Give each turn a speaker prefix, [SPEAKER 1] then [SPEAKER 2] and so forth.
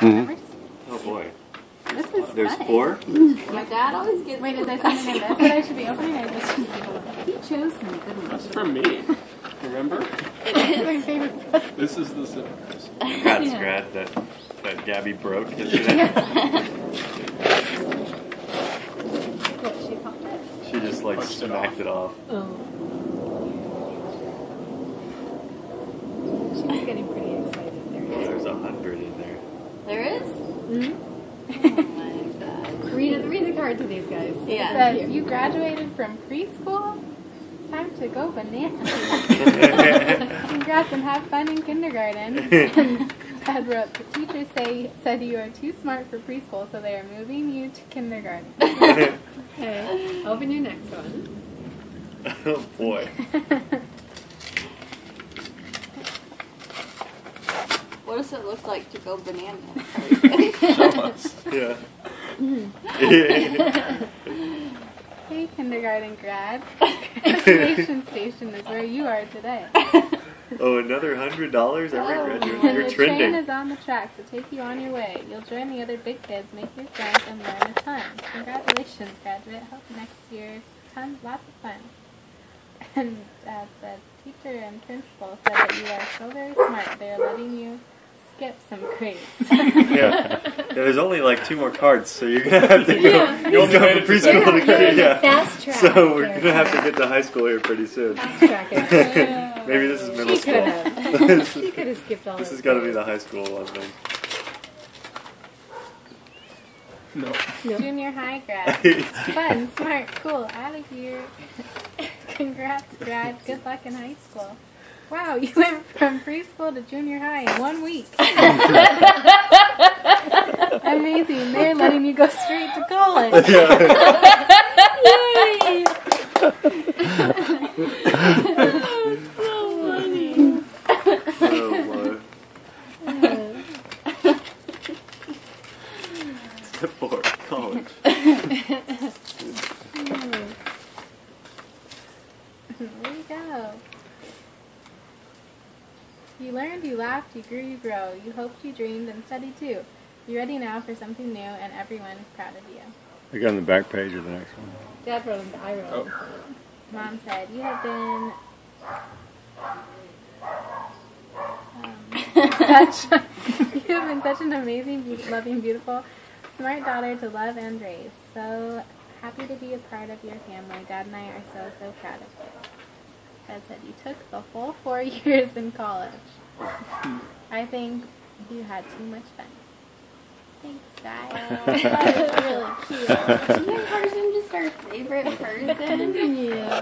[SPEAKER 1] Mm-hmm.
[SPEAKER 2] Oh boy.
[SPEAKER 3] This was
[SPEAKER 2] There's
[SPEAKER 3] fun.
[SPEAKER 2] 4?
[SPEAKER 3] My dad always gets. Wait, is there something in this that I should be opening? I just he chose some good ones.
[SPEAKER 4] That's from me. Remember?
[SPEAKER 3] It's my favorite present.
[SPEAKER 4] This is the surprise.
[SPEAKER 2] Congrats, Grad, that Gabby broke yesterday.
[SPEAKER 3] What she popped it?
[SPEAKER 2] She just like
[SPEAKER 4] Pushed it
[SPEAKER 2] smacked
[SPEAKER 4] off.
[SPEAKER 2] it off.
[SPEAKER 3] Oh. She was getting pretty excited there.
[SPEAKER 2] Well, there's 100 in there.
[SPEAKER 5] There is?
[SPEAKER 3] Mm-hmm.
[SPEAKER 5] Oh my god.
[SPEAKER 3] Read the card to these guys.
[SPEAKER 5] Yeah.
[SPEAKER 3] It says, you graduated from preschool? Time to go bananas. Congrats and have fun in kindergarten. And Dad wrote, the teachers said you are too smart for preschool, so they are moving you to kindergarten. Okay, open your next one.
[SPEAKER 2] Oh boy.
[SPEAKER 5] What does it look like to go bananas?
[SPEAKER 4] Show us.
[SPEAKER 2] Yeah.
[SPEAKER 3] Hey, kindergarten grad. Graduation station is where you are today.
[SPEAKER 2] Oh, another $100 every graduate.
[SPEAKER 3] And
[SPEAKER 2] You're
[SPEAKER 3] the train
[SPEAKER 2] trending.
[SPEAKER 3] is on the tracks to take you on your way. You'll join the other big kids, make new friends, and learn a ton. Congratulations, graduate. Hope next year's lots of fun. And Dad said, teacher and principal said that you are so very smart. They are letting you skip some grades.
[SPEAKER 2] Yeah. There's only like 2 more cards, so you're gonna have to go. You only go
[SPEAKER 4] made
[SPEAKER 2] from
[SPEAKER 4] it to
[SPEAKER 2] preschool to grade. Yeah.
[SPEAKER 6] Fast track.
[SPEAKER 2] So we're gonna have to get to high school here pretty soon.
[SPEAKER 6] Fast track it.
[SPEAKER 2] Maybe this is middle
[SPEAKER 6] She could
[SPEAKER 2] school.
[SPEAKER 6] have. She could have skipped all
[SPEAKER 2] This
[SPEAKER 6] those
[SPEAKER 2] has got to be
[SPEAKER 6] grades.
[SPEAKER 2] the high school one thing.
[SPEAKER 4] No.
[SPEAKER 3] Junior high grad. Fun, smart, cool, out of here. Congrats, grad. Good luck in high school. Wow, you went from preschool to junior high in 1 week. Amazing. They're letting you go straight to college. Yay!
[SPEAKER 2] Oh boy. For college.
[SPEAKER 3] There you go. You learned, you laughed, you grew, you grow. You hoped, you dreamed, and studied too. You're ready now for something new, and everyone is proud of you.
[SPEAKER 2] I got on the back page of the next one.
[SPEAKER 6] Dad wrote them, I wrote them.
[SPEAKER 3] Mom said, you have been such an amazing, loving, beautiful, smart daughter to love and raise. So happy to be a part of your family. Dad and I are so, so proud of you. Dad said, you took the full 4 years in college. I think you had too much fun. Thanks, guys. That was really cute.
[SPEAKER 5] Isn't person just our favorite person?
[SPEAKER 3] Yeah.